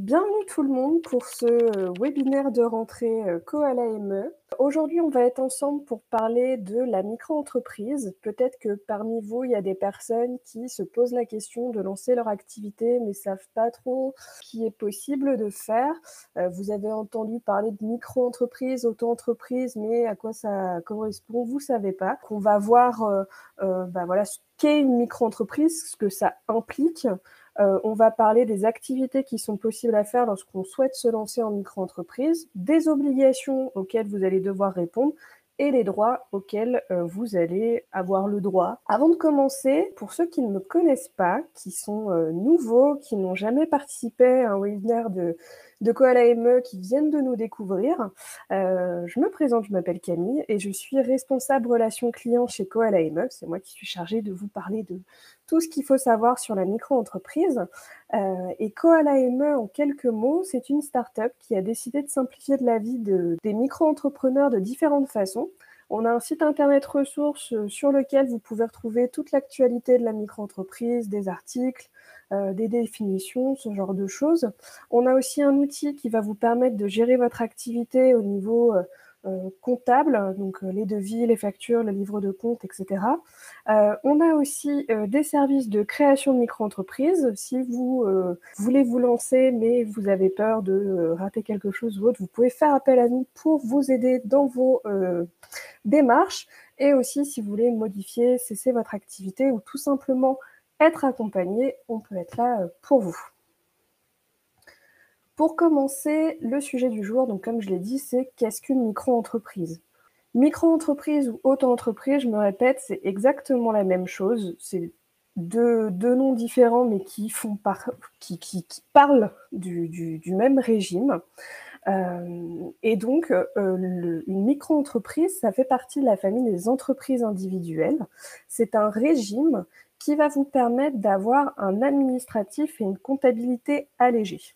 Bienvenue tout le monde pour ce webinaire de rentrée Koala ME. Aujourd'hui, on va être ensemble pour parler de la micro-entreprise. Peut-être que parmi vous, il y a des personnes qui se posent la question de lancer leur activité, mais ne savent pas trop ce qui est possible de faire. Vous avez entendu parler de micro-entreprise, auto-entreprise, mais à quoi ça correspond, vous ne savez pas. On va voir voilà, ce qu'est une micro-entreprise, ce que ça implique. On va parler des activités qui sont possibles à faire lorsqu'on souhaite se lancer en micro-entreprise, des obligations auxquelles vous allez devoir répondre et les droits auxquels vous allez avoir le droit. Avant de commencer, pour ceux qui ne me connaissent pas, qui sont nouveaux, qui n'ont jamais participé à un webinaire de Koala ME, qui viennent de nous découvrir, je me présente, je m'appelle Camille et je suis responsable relations clients chez Koala ME. C'est moi qui suis chargée de vous parler de tout ce qu'il faut savoir sur la micro-entreprise. Et Koala ME, en quelques mots, c'est une start-up qui a décidé de simplifier de la vie des micro-entrepreneurs de différentes façons. On a un site internet ressources sur lequel vous pouvez retrouver toute l'actualité de la micro-entreprise, des articles, des définitions, ce genre de choses. On a aussi un outil qui va vous permettre de gérer votre activité au niveau comptable, donc les devis, les factures, le livre de compte, etc. On a aussi des services de création de micro-entreprise. Si vous voulez vous lancer, mais vous avez peur de rater quelque chose ou autre, vous pouvez faire appel à nous pour vous aider dans vos démarches. Et aussi, si vous voulez modifier, cesser votre activité ou tout simplement être accompagné, on peut être là pour vous. Pour commencer, le sujet du jour, donc comme je l'ai dit, c'est qu'est-ce qu'une micro-entreprise ? Micro-entreprise ou auto-entreprise, je me répète, c'est exactement la même chose. C'est deux noms différents, mais qui parlent du même régime. Et donc, une micro-entreprise, ça fait partie de la famille des entreprises individuelles. C'est un régime qui va vous permettre d'avoir un administratif et une comptabilité allégée.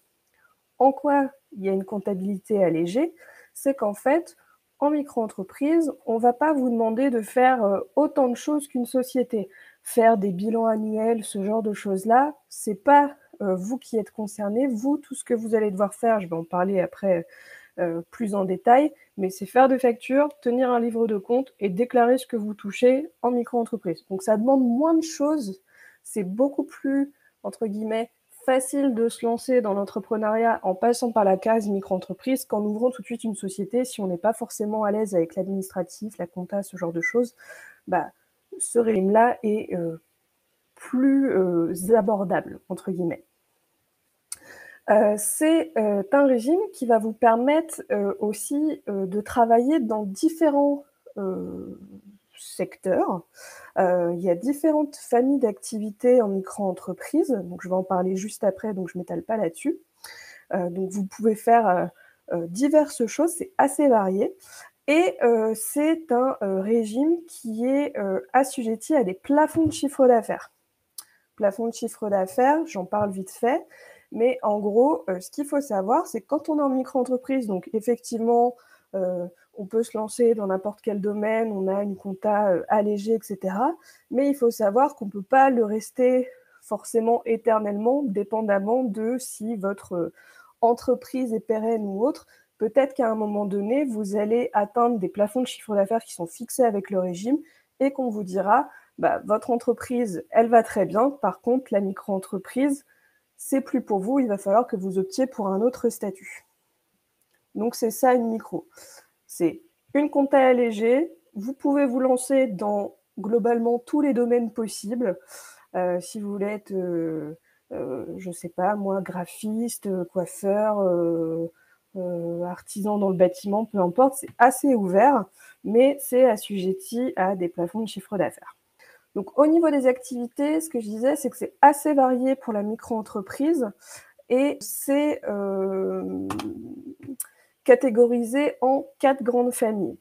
En quoi il y a une comptabilité allégée? C'est qu'en fait, en micro-entreprise, on ne va pas vous demander de faire autant de choses qu'une société. Faire des bilans annuels, ce genre de choses-là, c'est pas vous qui êtes concerné. Vous, tout ce que vous allez devoir faire, je vais en parler après plus en détail, mais c'est faire des factures, tenir un livre de compte et déclarer ce que vous touchez en micro-entreprise. Donc ça demande moins de choses, c'est beaucoup plus, entre guillemets, facile de se lancer dans l'entrepreneuriat en passant par la case micro-entreprise qu'en ouvrant tout de suite une société. Si on n'est pas forcément à l'aise avec l'administratif, la compta, ce genre de choses, ce régime-là est plus abordable, entre guillemets. C'est un régime qui va vous permettre aussi de travailler dans différents secteurs. Il y a différentes familles d'activités en micro-entreprise, donc je vais en parler juste après, donc je ne m'étale pas là-dessus. Donc vous pouvez faire diverses choses, c'est assez varié. Et c'est un régime qui est assujetti à des plafonds de chiffre d'affaires. Plafond de chiffre d'affaires, j'en parle vite fait, mais en gros, ce qu'il faut savoir, c'est que quand on est en micro-entreprise, donc effectivement, on peut se lancer dans n'importe quel domaine, on a une compta allégée, etc. Mais il faut savoir qu'on ne peut pas le rester forcément éternellement, dépendamment de si votre entreprise est pérenne ou autre. Peut-être qu'à un moment donné, vous allez atteindre des plafonds de chiffre d'affaires qui sont fixés avec le régime et qu'on vous dira votre entreprise, elle va très bien. Par contre, la micro-entreprise, c'est plus pour vous. Il va falloir que vous optiez pour un autre statut. Donc, c'est ça une micro. C'est une compta allégée. Vous pouvez vous lancer dans globalement tous les domaines possibles. Si vous voulez être, je sais pas, moi, graphiste, coiffeur, artisan dans le bâtiment, peu importe, c'est assez ouvert, mais c'est assujetti à des plafonds de chiffre d'affaires. Donc, au niveau des activités, ce que je disais, c'est que c'est assez varié pour la micro-entreprise et c'est catégorisé en 4 grandes familles.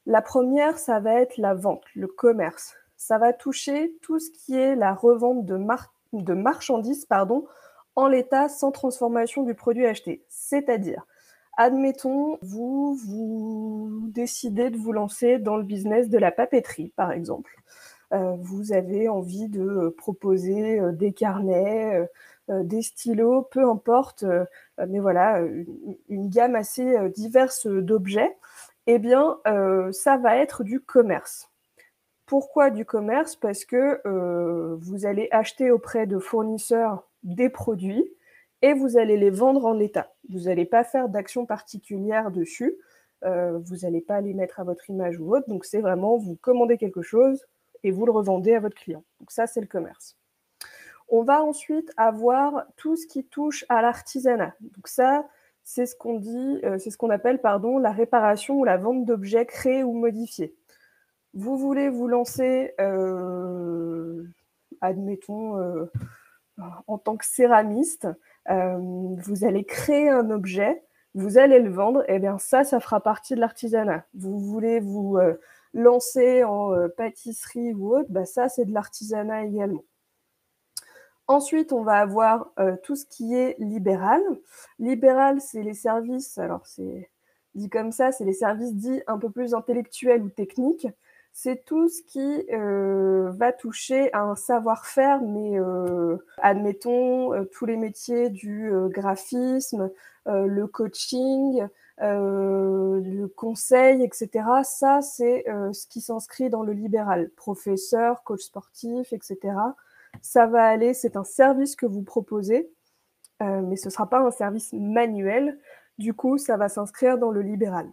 La première, ça va être la vente, le commerce. Ça va toucher tout ce qui est la revente de marchandises en l'état sans transformation du produit acheté. C'est-à-dire, admettons, vous décidez de vous lancer dans le business de la papeterie, par exemple. Vous avez envie de proposer des carnets, des stylos, peu importe, mais voilà, une gamme assez, diverse, d'objets, eh bien, ça va être du commerce. Pourquoi du commerce? Parce que, vous allez acheter auprès de fournisseurs des produits et vous allez les vendre en l'état. Vous allez pas faire d'action particulière dessus, vous allez pas les mettre à votre image ou autre, donc c'est vraiment vous commandez quelque chose et vous le revendez à votre client. Donc ça, c'est le commerce. On va ensuite avoir tout ce qui touche à l'artisanat. Donc ça, c'est ce qu'on dit, c'est ce qu'on appelle, pardon, la réparation ou la vente d'objets créés ou modifiés. Vous voulez vous lancer, admettons, en tant que céramiste, vous allez créer un objet, vous allez le vendre, et bien ça fera partie de l'artisanat. Vous voulez vous, lancer en, pâtisserie ou autre, bah ça, c'est de l'artisanat également. Ensuite, on va avoir, tout ce qui est libéral. Libéral, c'est les services, alors c'est dit comme ça, c'est les services dits un peu plus intellectuels ou techniques. C'est tout ce qui, va toucher à un savoir-faire, mais, admettons, tous les métiers du, graphisme, le coaching, le conseil et cetera. Ça, c'est, ce qui s'inscrit dans le libéral. Professeur, coach sportif et cetera. Ça va aller, c'est un service que vous proposez, mais ce ne sera pas un service manuel. Du coup, ça va s'inscrire dans le libéral.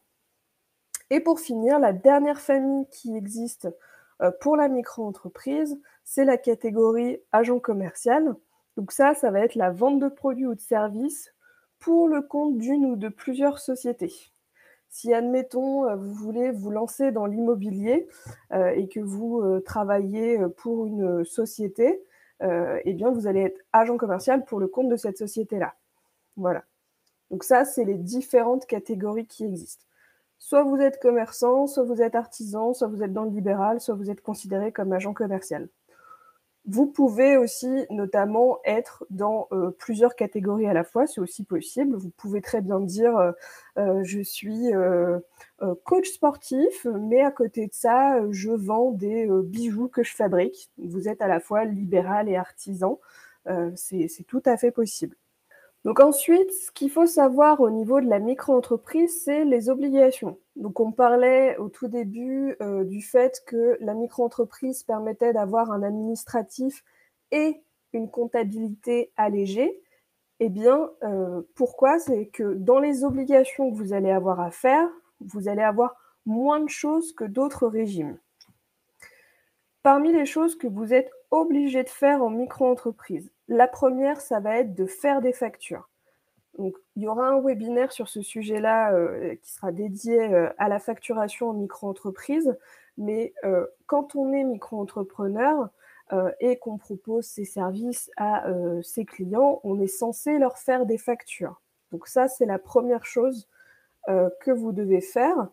Et pour finir, la dernière famille qui existe pour la micro-entreprise, c'est la catégorie agent commercial. Donc ça va être la vente de produits ou de services pour le compte d'une ou de plusieurs sociétés. Si, admettons, vous voulez vous lancer dans l'immobilier et que vous travaillez pour une société, eh bien, vous allez être agent commercial pour le compte de cette société-là. Voilà. Donc ça, c'est les différentes catégories qui existent. Soit vous êtes commerçant, soit vous êtes artisan, soit vous êtes dans le libéral, soit vous êtes considéré comme agent commercial. Vous pouvez aussi notamment être dans, plusieurs catégories à la fois, c'est aussi possible. Vous pouvez très bien dire, «Je suis, coach sportif, mais à côté de ça, je vends des, bijoux que je fabrique». Vous êtes à la fois libéral et artisan, c'est tout à fait possible. Donc ensuite, ce qu'il faut savoir au niveau de la micro-entreprise, c'est les obligations. Donc on parlait au tout début, du fait que la micro-entreprise permettait d'avoir un administratif et une comptabilité allégée. Eh bien, pourquoi? C'est que dans les obligations que vous allez avoir à faire, vous allez avoir moins de choses que d'autres régimes. Parmi les choses que vous êtes obligé de faire en micro-entreprise, la première, ça va être de faire des factures. Donc, il y aura un webinaire sur ce sujet-là, qui sera dédié, à la facturation en micro-entreprise. Mais, quand on est micro-entrepreneur, et qu'on propose ses services à, ses clients, on est censé leur faire des factures. Donc ça, c'est la première chose, que vous devez faire.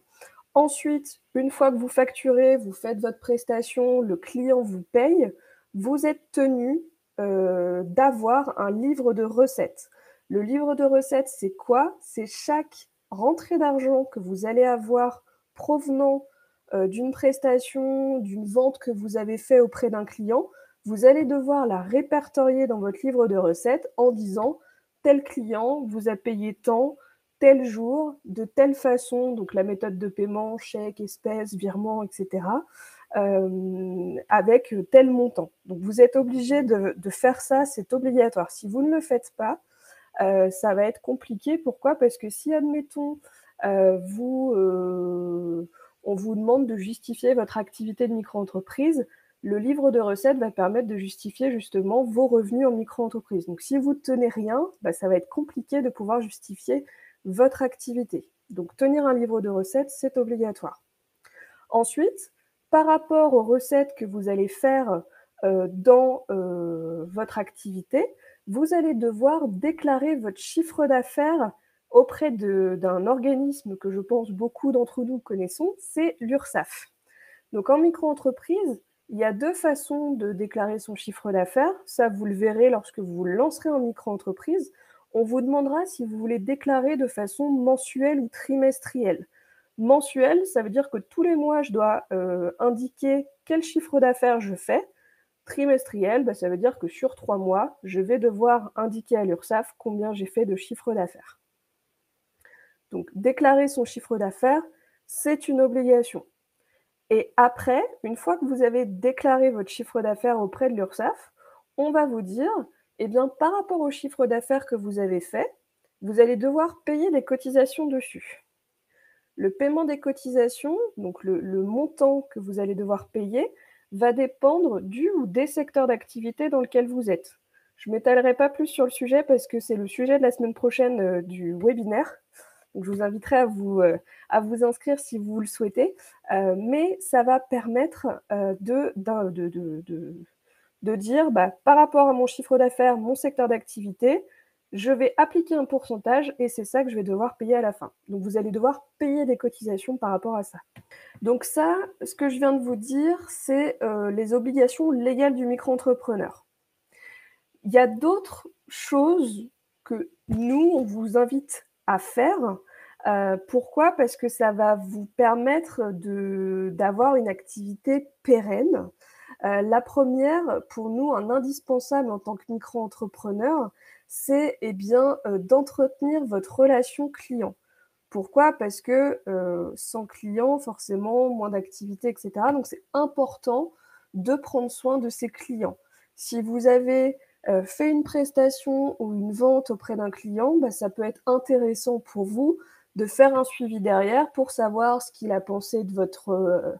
Ensuite, une fois que vous facturez, vous faites votre prestation, le client vous paye, vous êtes tenu, d'avoir un livre de recettes. Le livre de recettes, c'est quoi? C'est chaque rentrée d'argent que vous allez avoir provenant, d'une prestation, d'une vente que vous avez fait auprès d'un client. Vous allez devoir la répertorier dans votre livre de recettes en disant: «Tel client vous a payé tant, tel jour, de telle façon», donc la méthode de paiement, chèque, espèce, virement, et cetera, avec tel montant. Donc vous êtes obligé de faire ça, c'est obligatoire. Si vous ne le faites pas, ça va être compliqué. Pourquoi? Parce que si, admettons, vous, on vous demande de justifier votre activité de micro-entreprise, le livre de recettes va permettre de justifier justement vos revenus en micro-entreprise. Donc si vous ne tenez rien, bah, ça va être compliqué de pouvoir justifier votre activité. Donc tenir un livre de recettes, c'est obligatoire. Ensuite, par rapport aux recettes que vous allez faire, dans, votre activité, vous allez devoir déclarer votre chiffre d'affaires auprès d'un organisme que je pense beaucoup d'entre nous connaissons, c'est l'URSSAF. Donc en micro-entreprise, il y a 2 façons de déclarer son chiffre d'affaires. Ça, vous le verrez lorsque vous vous lancerez en micro-entreprise. On vous demandera si vous voulez déclarer de façon mensuelle ou trimestrielle. Mensuel, ça veut dire que tous les mois, je dois, indiquer quel chiffre d'affaires je fais. Trimestriel, ça veut dire que sur 3 mois, je vais devoir indiquer à l'URSSAF combien j'ai fait de chiffre d'affaires. Donc déclarer son chiffre d'affaires, c'est une obligation. Et après, une fois que vous avez déclaré votre chiffre d'affaires auprès de l'URSSAF, on va vous dire, eh bien, par rapport au chiffre d'affaires que vous avez fait, vous allez devoir payer des cotisations dessus. Le paiement des cotisations, donc le montant que vous allez devoir payer, va dépendre du ou des secteurs d'activité dans lequel vous êtes. Je ne m'étalerai pas plus sur le sujet parce que c'est le sujet de la semaine prochaine du webinaire. Donc je vous inviterai à vous inscrire si vous le souhaitez, mais ça va permettre de dire, par rapport à mon chiffre d'affaires, mon secteur d'activité, je vais appliquer un pourcentage et c'est ça que je vais devoir payer à la fin. Donc vous allez devoir payer des cotisations par rapport à ça. Donc ça, ce que je viens de vous dire, c'est les obligations légales du micro-entrepreneur. Il y a d'autres choses que nous, on vous invite à faire. Pourquoi? Parce que ça va vous permettre d'avoir une activité pérenne. La première, pour nous, un indispensable en tant que micro-entrepreneur, c'est d'entretenir votre relation client. Pourquoi? Parce que sans client, forcément, moins d'activité, etc. Donc c'est important de prendre soin de ses clients. Si vous avez fait une prestation ou une vente auprès d'un client, ça peut être intéressant pour vous de faire un suivi derrière pour savoir ce qu'il a pensé de votre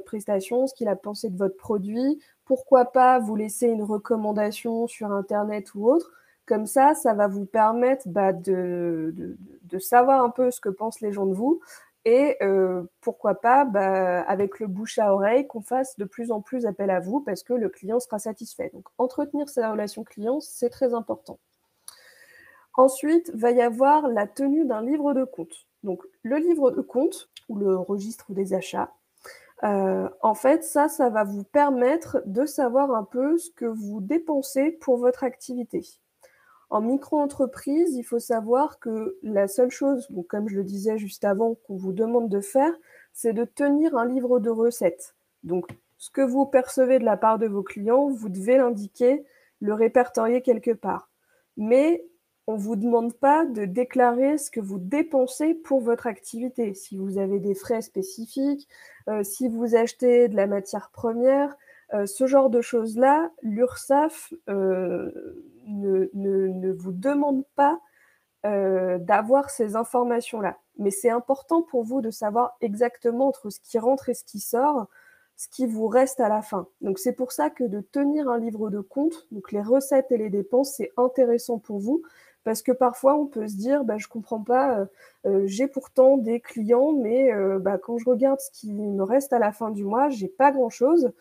prestation, ce qu'il a pensé de votre produit. Pourquoi pas vous laisser une recommandation sur Internet ou autre. Comme ça va vous permettre de savoir un peu ce que pensent les gens de vous et pourquoi pas, avec le bouche à oreille, qu'on fasse de plus en plus appel à vous parce que le client sera satisfait. Donc entretenir sa relation client, c'est très important. Ensuite, va y avoir la tenue d'un livre de compte. Donc le livre de compte ou le registre des achats, en fait, ça va vous permettre de savoir un peu ce que vous dépensez pour votre activité. En micro-entreprise, il faut savoir que la seule chose, donc comme je le disais juste avant, qu'on vous demande de faire, c'est de tenir un livre de recettes. Donc, ce que vous percevez de la part de vos clients, vous devez l'indiquer, le répertorier quelque part. Mais on ne vous demande pas de déclarer ce que vous dépensez pour votre activité. Si vous avez des frais spécifiques, si vous achetez de la matière première, ce genre de choses-là, l'URSSAF ne vous demande pas d'avoir ces informations-là. Mais c'est important pour vous de savoir exactement entre ce qui rentre et ce qui sort, ce qui vous reste à la fin. Donc c'est pour ça que de tenir un livre de compte, donc les recettes et les dépenses, c'est intéressant pour vous, parce que parfois on peut se dire, je comprends pas, j'ai pourtant des clients, mais quand je regarde ce qui me reste à la fin du mois, j'ai pas grand-chose.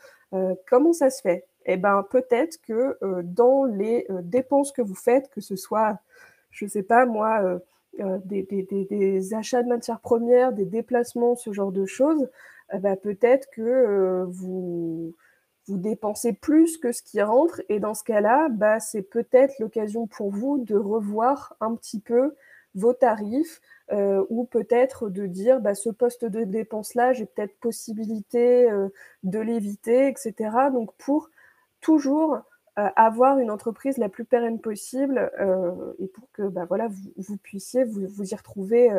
Comment ça se fait? Eh ben peut-être que dans les dépenses que vous faites, que ce soit, je sais pas moi, des achats de matières premières, des déplacements, ce genre de choses, peut-être que vous dépensez plus que ce qui rentre et dans ce cas-là, c'est peut-être l'occasion pour vous de revoir un petit peu vos tarifs ou peut-être de dire ce poste de dépense-là, j'ai peut-être possibilité de l'éviter, etc. Donc pour toujours avoir une entreprise la plus pérenne possible et pour que vous puissiez vous y retrouver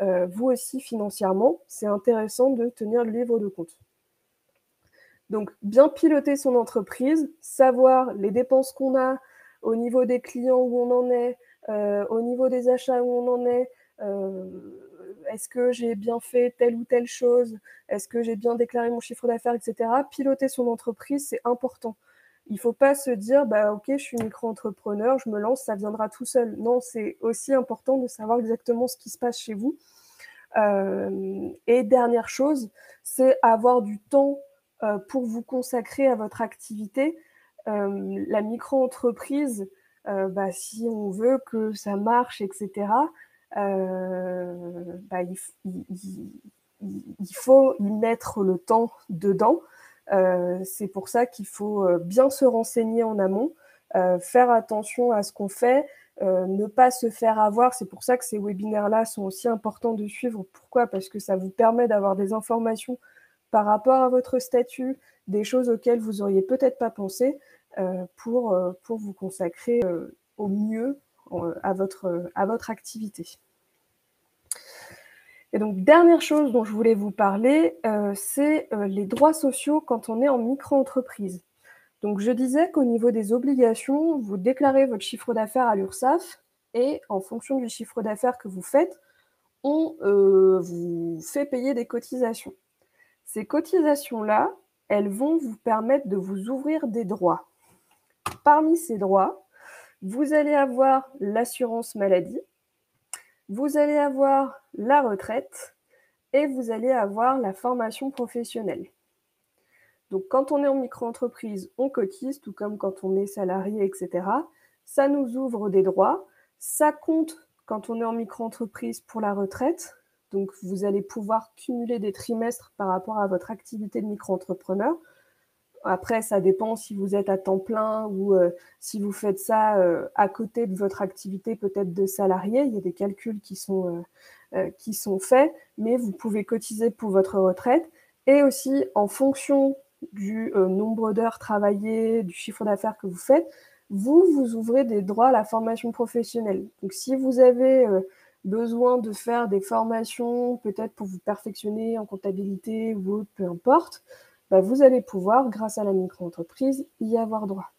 vous aussi financièrement, c'est intéressant de tenir le livre de compte. Donc, bien piloter son entreprise, savoir les dépenses qu'on a au niveau des clients où on en est, au niveau des achats où on en est, est-ce que j'ai bien fait telle ou telle chose, est-ce que j'ai bien déclaré mon chiffre d'affaires, etc. Piloter son entreprise, c'est important. Il ne faut pas se dire, ok, je suis micro-entrepreneur, je me lance, ça viendra tout seul. Non, c'est aussi important de savoir exactement ce qui se passe chez vous. Et dernière chose, c'est avoir du temps pour vous consacrer à votre activité. La micro-entreprise, si on veut que ça marche, etc., il faut y mettre le temps dedans. C'est pour ça qu'il faut bien se renseigner en amont, faire attention à ce qu'on fait, ne pas se faire avoir. C'est pour ça que ces webinaires-là sont aussi importants de suivre. Pourquoi? Parce que ça vous permet d'avoir des informations par rapport à votre statut, des choses auxquelles vous auriez peut-être pas pensé, pour vous consacrer, au mieux, à votre activité. Et donc dernière chose dont je voulais vous parler, c'est, les droits sociaux quand on est en micro-entreprise. Donc je disais qu'au niveau des obligations, vous déclarez votre chiffre d'affaires à l'URSSAF et en fonction du chiffre d'affaires que vous faites, on, vous fait payer des cotisations. Ces cotisations-là, elles vont vous permettre de vous ouvrir des droits. Parmi ces droits, vous allez avoir l'assurance maladie, vous allez avoir la retraite et vous allez avoir la formation professionnelle. Donc quand on est en micro-entreprise, on cotise, tout comme quand on est salarié, et cetera. Ça nous ouvre des droits. Ça compte quand on est en micro-entreprise pour la retraite. Donc vous allez pouvoir cumuler des trimestres par rapport à votre activité de micro-entrepreneur. Après, ça dépend si vous êtes à temps plein ou si vous faites ça à côté de votre activité peut-être de salarié. Il y a des calculs qui sont faits, mais vous pouvez cotiser pour votre retraite. Et aussi, en fonction du nombre d'heures travaillées, du chiffre d'affaires que vous faites, vous ouvrez des droits à la formation professionnelle. Donc, si vous avez besoin de faire des formations, peut-être pour vous perfectionner en comptabilité ou autre, peu importe, bah, vous allez pouvoir, grâce à la micro-entreprise, y avoir droit.